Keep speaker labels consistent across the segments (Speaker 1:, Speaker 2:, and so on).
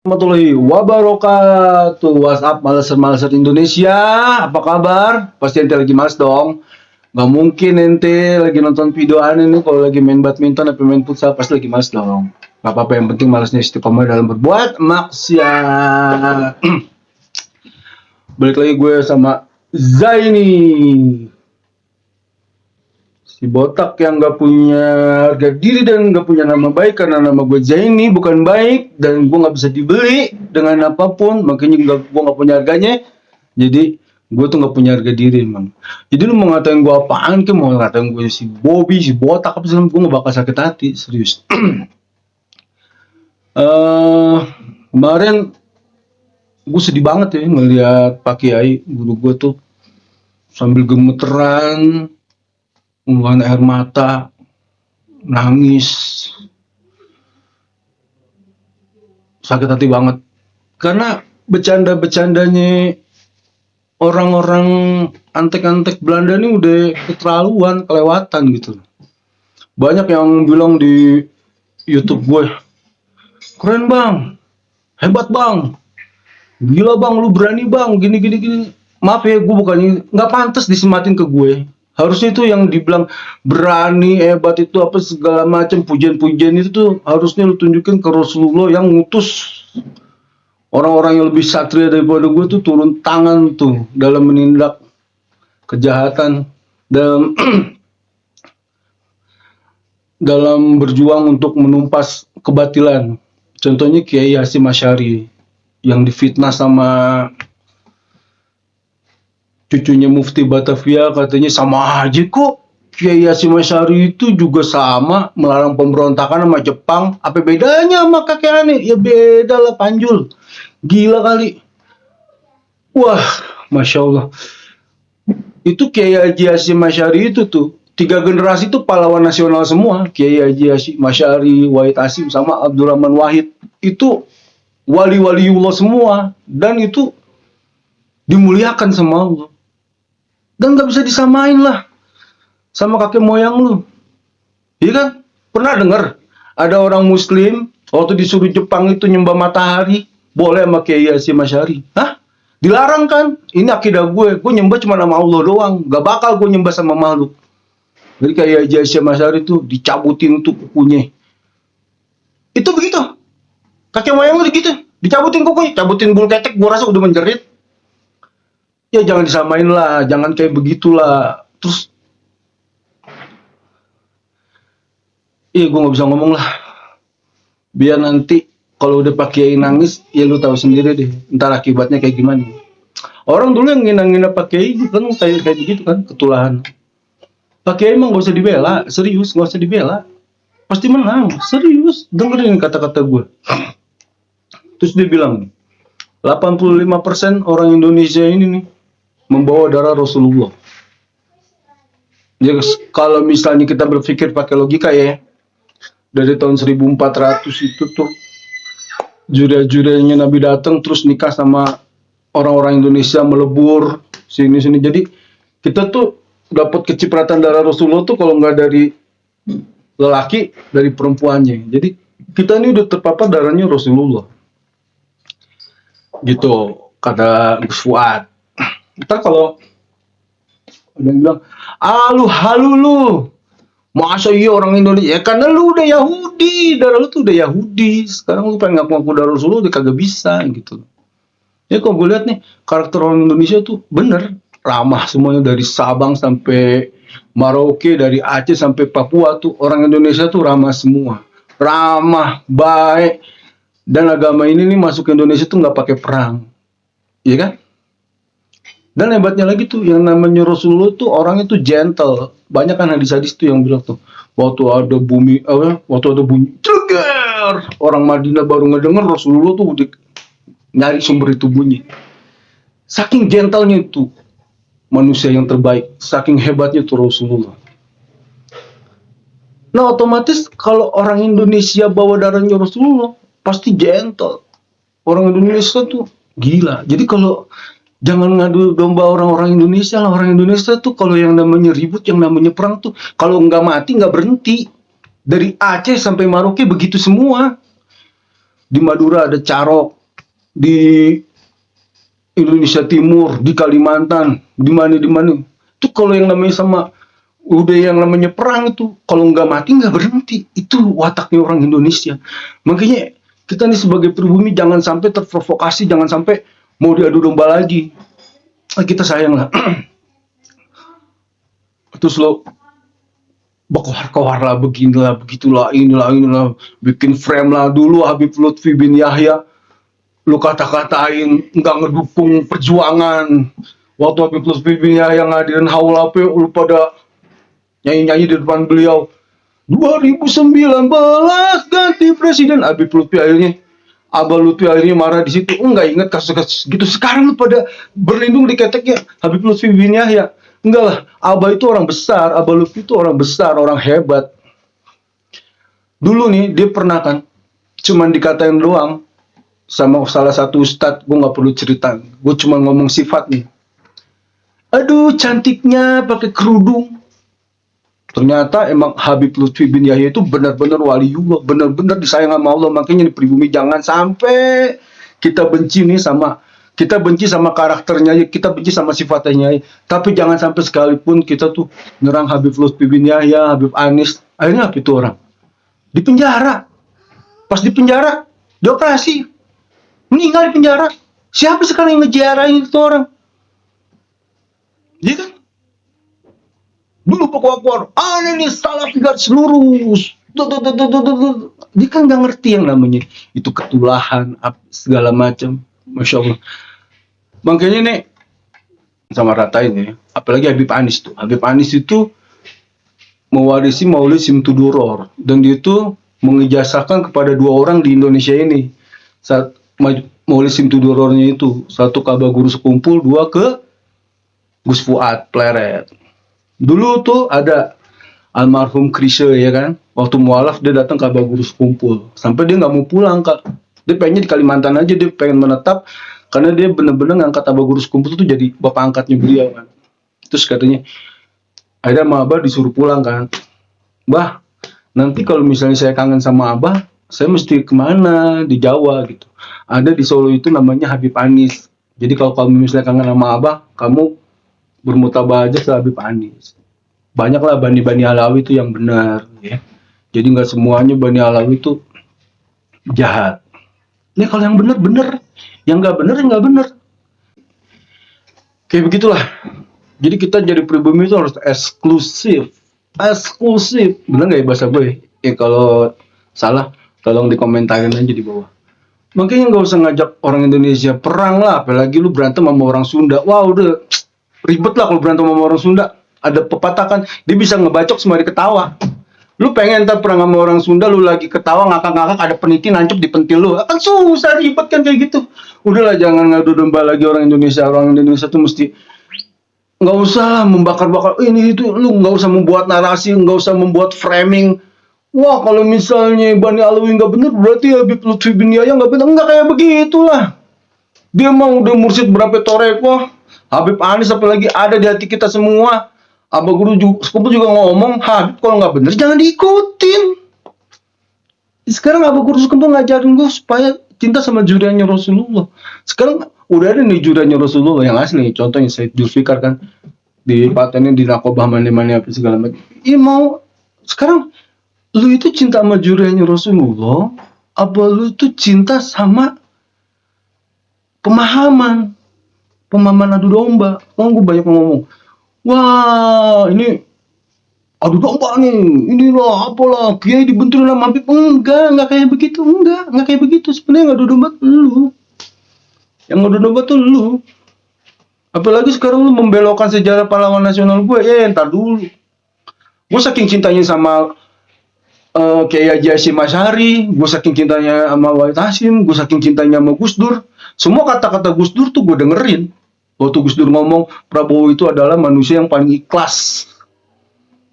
Speaker 1: Warahmatullahi wabarakatuh. WhatsApp maleser-maleser Indonesia. Apa kabar? Pasti ente lagi males dong. Gak mungkin ente lagi nonton video aneh nih kalau lagi main badminton atau main futsal pasti lagi males dong. Gak apa-apa, yang penting malesnya istiqomah dalam berbuat maksiat. Balik lagi gue sama Zaini. Si botak yang gak punya harga diri dan gak punya nama baik karena nama gue Zaini bukan baik dan gue gak bisa dibeli dengan apapun, makanya gue gak punya harganya. Jadi gue tuh gak punya harga diri emang. Jadi lu mau ngatain gue apaan ke, mau ngatain gue si Bobby, si botak apa sih, gue gak bakal sakit hati, serius. Kemarin gue sedih banget ya ngeliat Pak Kiai guru gue tuh sambil gemeteran, mengeluarkan air mata, nangis, sakit hati banget. Karena bercanda-bercandanya orang-orang antek-antek Belanda ini udah keterlaluan, kelewatan gitu. Banyak yang bilang di YouTube gue, keren bang, hebat bang, gila bang, lu berani bang, gini. Maaf ya, gue bukannya nggak pantas disematin ke gue. Harusnya itu yang dibilang berani, hebat itu apa segala macam pujian-pujian itu tuh harusnya lu tunjukin ke Rasulullah yang ngutus orang-orang yang lebih satria daripada gue tuh turun tangan tuh dalam menindak kejahatan, dalam dalam berjuang untuk menumpas kebatilan. Contohnya Kiai Hasyim Asy'ari yang difitnah sama cucunya Mufti Batavia, katanya sama aja kok. Kiai Hasyim Asy'ari itu juga sama melarang pemberontakan sama Jepang. Apa bedanya sama kakek aneh? Ya beda lah, Panjul. Gila kali. Wah, Masya Allah. Itu Kiai Haji Hasyim Asy'ari itu tuh 3 generasi tuh pahlawan nasional semua. Kiai Haji Hasyim Asy'ari, Wahid Hasyim sama Abdurrahman Wahid. Itu wali-waliullah semua. Dan itu dimuliakan sama Allah. Dan gak bisa disamain lah sama kakek moyang lu. Iya kan? Pernah dengar ada orang muslim waktu disuruh Jepang itu nyembah matahari, boleh sama Kiai Hasyim Asy'ari? Hah? Dilarang kan? Ini akidah gue nyembah cuma sama Allah doang, gak bakal gue nyembah sama makhluk. Jadi Kiai Haji Hasyim Asy'ari tuh dicabutin tuh kukunya. Itu begitu. Kakek moyang lu gitu, dicabutin kukunya, cabutin bulu ketek, gue rasa udah menjerit. Ya jangan disamain lah, jangan kayak begitulah. Terus, gue nggak bisa ngomong lah. Biar nanti kalau udah Pak Kiai nangis, ya lu tahu sendiri deh, ntar akibatnya kayak gimana. Orang dulu yang ngina-ngina Pak Kiai kan kayak begitu kan, ketulahan. Pak Kiai emang gak usah dibela, serius gak usah dibela. Pasti menang, serius. Dengerin kata-kata gue. Terus dia bilang, 85% orang Indonesia ini nih membawa darah Rasulullah. Jadi kalau misalnya kita berpikir pakai logika ya, dari tahun 1400 itu tuh juriah-juriahnya Nabi datang terus nikah sama orang-orang Indonesia, melebur sini-sini. Jadi kita tuh dapat kecipratan darah Rasulullah tuh kalau nggak dari lelaki, dari perempuannya. Jadi kita ini udah terpapar darahnya Rasulullah. Gitu kata Gus Fuad. Ntar kalau ada yang bilang, lu halu lu, masa iya orang Indonesia? Ya karena lu udah Yahudi, darah lu tuh udah Yahudi. Sekarang lu pengen ngaku-ngaku darah Rasulullah udah kagak bisa gitu. Ya kalau gue lihat nih, karakter orang Indonesia tuh bener ramah semuanya, dari Sabang sampai Merauke, dari Aceh sampai Papua tuh orang Indonesia tuh ramah semua, ramah, baik. Dan agama ini nih masuk ke Indonesia tuh nggak pakai perang, iya kan? Dan hebatnya lagi tuh yang namanya Rasulullah tuh orangnya tuh gentle. Banyak kan hadis-hadis tuh yang bilang tuh waktu ada bunyi ceger, orang Madinah baru ngedenger Rasulullah tuh udah nyari sumber itu bunyi. Saking gentlenya itu manusia yang terbaik, saking hebatnya tuh Rasulullah. Nah otomatis kalau orang Indonesia bawa darahnya Rasulullah pasti gentle. Orang Indonesia tuh gila. Jadi kalau jangan ngadu domba orang-orang Indonesia lah. Orang Indonesia tuh kalau yang namanya ribut, yang namanya perang tuh kalau nggak mati nggak berhenti. Dari Aceh sampai Merauke begitu semua. di Madura ada Carok, di Indonesia Timur, di Kalimantan, di mana. Itu kalau yang namanya sama udah yang namanya perang itu, kalau nggak mati nggak berhenti. Itu wataknya orang Indonesia. Makanya kita nih sebagai pribumi jangan sampai terprovokasi, jangan sampai mau diadu domba lagi. Kita sayang lah. Terus lo berkoar-koar lah, beginilah, begitulah, inilah, bikin frame lah dulu Habib Lutfi bin Yahya. Lu kata-katain nggak ngedukung perjuangan. Waktu Habib Lutfi bin Yahya ngadirin haul apa, lu pada nyanyi-nyanyi di depan beliau. 2019 ganti presiden. Habib Lutfi akhirnya, Abah Lutfi akhirnya marah di situ. Enggak ingat kasus-kasus gitu. Sekarang lu pada berlindung di keteknya Habib Lutfi bin Yahya. Enggak lah, Abah itu orang besar, Abah Lutfi itu orang besar, orang hebat. Dulu nih dia pernah kan, cuman dikatain doang sama salah satu ustadz, gue nggak perlu cerita, gue cuma ngomong sifat nih. Aduh cantiknya pakai kerudung. Ternyata emang Habib Lutfi bin Yahya itu benar-benar waliullah, benar-benar disayang sama Allah. Makanya di pribumi jangan sampai kita benci nih kita benci sama karakternya, kita benci sama sifatnya. Tapi jangan sampai sekalipun kita tuh nyerang Habib Lutfi bin Yahya, Habib Anis. Akhirnya apa itu orang? Di penjara. Pas di penjara, dioperasi. Meninggal di penjara. Siapa sekarang yang ngejarain itu orang? Dia kan? Dulu pokok-pokok, ini salah garis lurus. Dia kan nggak ngerti yang namanya itu ketulahan, segala macam. Masya Allah. Makanya nih, sama ratain ya. Apalagi Habib Anis tuh. Habib Anis itu mewarisi Maulid Simtuduror. Dan dia itu mengijazahkan kepada 2 orang di Indonesia ini. Saat Maulid Simtudurornya itu. 1 ke Abah Guru Sekumpul, 2 ke Gus Fuad Pleret. Dulu tuh ada almarhum Krisye ya kan. Waktu mualaf dia datang ke Abah Guru Sekumpul. Sampai dia nggak mau pulang Kak. Dia pengennya di Kalimantan aja, dia pengen menetap. Karena dia bener-bener ngangkat Abah Guru Sekumpul itu jadi bapak angkatnya beliau kan. Terus katanya, akhirnya sama Abah disuruh pulang kan. Bah, nanti kalau misalnya saya kangen sama Abah, saya mesti kemana? Di Jawa gitu. Ada di Solo itu namanya Habib Anis. Jadi kalau kamu misalnya kangen sama Abah, kamu bermutabah aja ke Habib Anis. Banyaklah Bani-Bani Alawi itu yang benar ya. Jadi nggak semuanya Bani Alawi itu jahat. Ini kalau yang benar, yang nggak benar. Kayak begitulah. Jadi kita jadi pribumi itu harus eksklusif. Benar nggak ya bahasa gue? Kalau salah, tolong dikomentarin aja di bawah. Makanya nggak usah ngajak orang Indonesia perang lah. Apalagi lu berantem sama orang Sunda. Wah udah ribet lah kalau berantem sama orang Sunda. Ada pepatah kan, dia bisa ngebacok sembari ketawa. Lu pengen ntar perang sama orang Sunda, lu lagi ketawa ngakak-ngakak, ada peniti nancep di pentil lu. Kan susah, ribet kan kayak gitu. Udahlah jangan ngadu domba lagi orang Indonesia. Orang Indonesia tuh mesti nggak usah membakar-bakar ini itu. Lu nggak usah membuat narasi, nggak usah membuat framing. Wah kalau misalnya Bani Alawi nggak bener, berarti Habib Lutfi bin Yahya nggak bener. Nggak kayak begitulah. Dia mau udah mursyid berapa toreko. Habib Anis apalagi ada di hati kita semua. Abah Guru Sekumpul juga ngomong, Habib kalau nggak bener jangan diikutin. Sekarang Abah Guru Sekumpul ngajarin gue supaya cinta sama juriannya Rasulullah. Sekarang udah ada nih juriannya Rasulullah yang asli. Contohnya Said Julfikar kan di patennya di Nakobah mana-mana apa segala macam. Iya mau sekarang lu itu cinta sama juriannya Rasulullah, apa lu itu cinta sama pemahaman adu domba? Gue banyak ngomong. Wah, ini adu domba nih. Inilah apalah, kiai dibenturin sama Habib. Enggak kayak begitu. Enggak kayak begitu. Sebenarnya adu domba lu. Yang adu domba tuh lu. Apalagi sekarang lu membelokkan sejarah pahlawan nasional gue. Ntar dulu. Gue saking cintanya sama Kiai Haji Hasyim Asy'ari, gue saking cintanya sama Wahid Hasyim, gue saking cintanya sama Gus Dur. Semua kata-kata Gus Dur tuh gue dengerin. Waktu Gus Dur ngomong Prabowo itu adalah manusia yang paling ikhlas,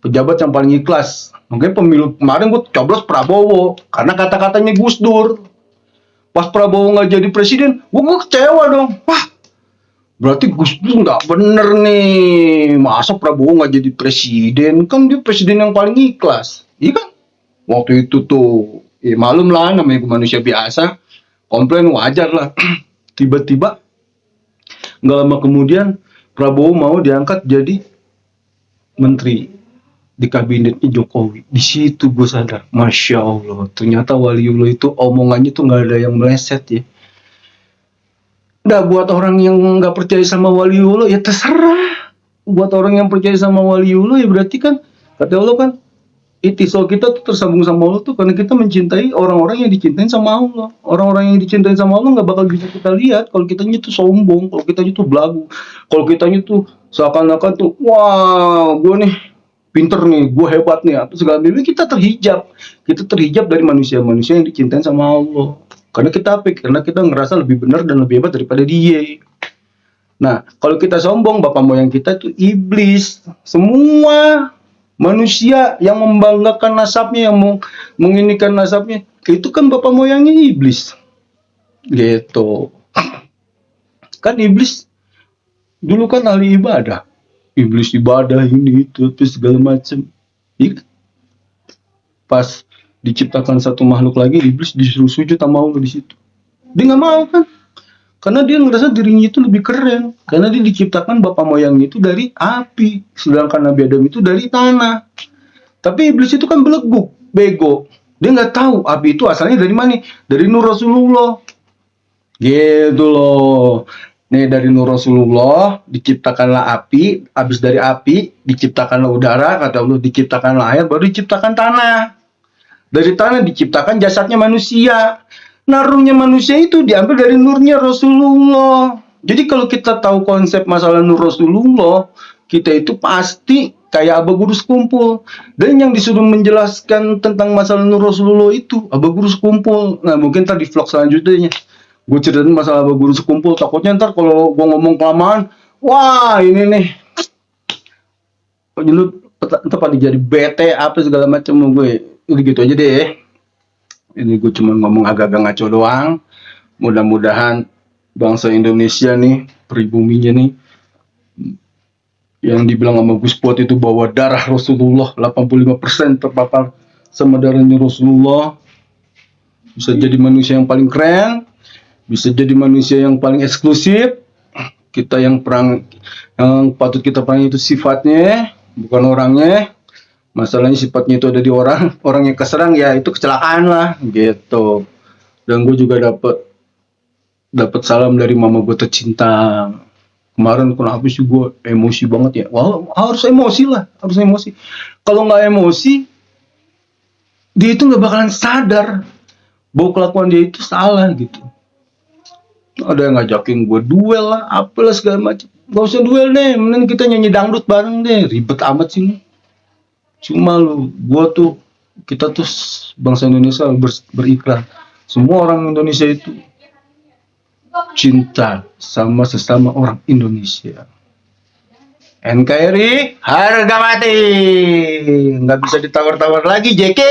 Speaker 1: pejabat yang paling ikhlas. Mungkin pemilu kemarin gue coblos Prabowo karena kata-katanya Gus Dur. Pas Prabowo nggak jadi presiden, gue kecewa dong. Wah, berarti Gus Dur nggak bener nih. Masa Prabowo nggak jadi presiden? Kan dia presiden yang paling ikhlas. Iya kan? Waktu itu tuh, malum lah namanya manusia biasa. komplain wajar lah. Tiba-tiba nggak lama kemudian Prabowo mau diangkat jadi menteri di kabinetnya Jokowi. Di situ gue sadar, Masya Allah, ternyata Waliullah itu omongannya tuh nggak ada yang meleset ya. Nah, buat orang yang nggak percaya sama Waliullah ya terserah. Buat orang yang percaya sama Waliullah ya berarti kan kata Allah kan, itisol kita tuh tersambung sama Allah tuh karena kita mencintai orang-orang yang dicintai sama Allah. Orang-orang yang dicintai sama Allah nggak bakal bisa kita lihat kalau kitanya tuh sombong, kalau kitanya tuh belagu, kalau kitanya tuh seakan-akan tuh wah gue nih pinter nih, gue hebat nih, apa segala macam. Kita terhijab dari manusia-manusia yang dicintai sama Allah. Karena kita apa? Karena kita ngerasa lebih benar dan lebih hebat daripada dia. Nah, kalau kita sombong, bapak moyang kita itu iblis. Semua manusia yang membanggakan nasabnya, yang menginikan nasabnya, itu kan bapak moyangnya iblis. Gitu. Kan iblis dulu kan ahli ibadah. Iblis ibadah ini itu segala macam. Pas diciptakan satu makhluk lagi, iblis disuruh sujud sama Allah di situ. Dia nggak mau kan? Karena dia ngerasa dirinya itu lebih keren. Karena dia diciptakan bapak moyangnya itu dari api, sedangkan Nabi Adam itu dari tanah. Tapi iblis itu kan beleguk, bego. Dia nggak tahu api itu asalnya dari mana? Dari Nur Rasulullah. Gitu loh. Nih dari Nur Rasulullah diciptakanlah api, habis dari api diciptakanlah udara, kata Allah diciptakanlah air, baru diciptakan tanah. Dari tanah diciptakan jasadnya manusia. Nah, ruhnya manusia itu diambil dari nurnya Rasulullah. Jadi kalau kita tahu konsep masalah nur Rasulullah, kita itu pasti kayak Abah Guru Sekumpul. Dan yang disuruh menjelaskan tentang masalah nur Rasulullah itu Abah Guru Sekumpul. Nah, mungkin ntar di vlog selanjutnya gue ceritain masalah Abah Guru Sekumpul. Takutnya ntar kalau gue ngomong kelamaan, wah ini nih, lu ntar pada jadi bete apa segala macam gue. Udah gitu aja deh. Ini gue cuma ngomong agak-agak ngaco doang. Mudah-mudahan bangsa Indonesia nih, pribuminya nih, yang dibilang sama Gus Pot itu bahwa darah Rasulullah 85% terpapar sama darahnya Rasulullah, bisa jadi manusia yang paling keren, bisa jadi manusia yang paling eksklusif. Kita yang patut kita perang itu sifatnya, bukan orangnya. Masalahnya sifatnya itu ada di orang yang keserang ya itu kecelakaan lah gitu. Dan gue juga dapat salam dari mama gue tercinta. Kemarin kenapa sih gue emosi banget ya? Wah, harus emosi lah, harus emosi. Kalau nggak emosi, dia itu nggak bakalan sadar bahwa kelakuan dia itu salah gitu. Ada yang ngajakin gue duel lah, apalah segala macam. Gak usah duel deh, mending kita nyanyi dangdut bareng deh. Ribet amat sih lu. Cuma kita tuh bangsa Indonesia berikrar. Semua orang Indonesia itu cinta sama sesama orang Indonesia. NKRI harga mati, nggak bisa ditawar-tawar lagi JK.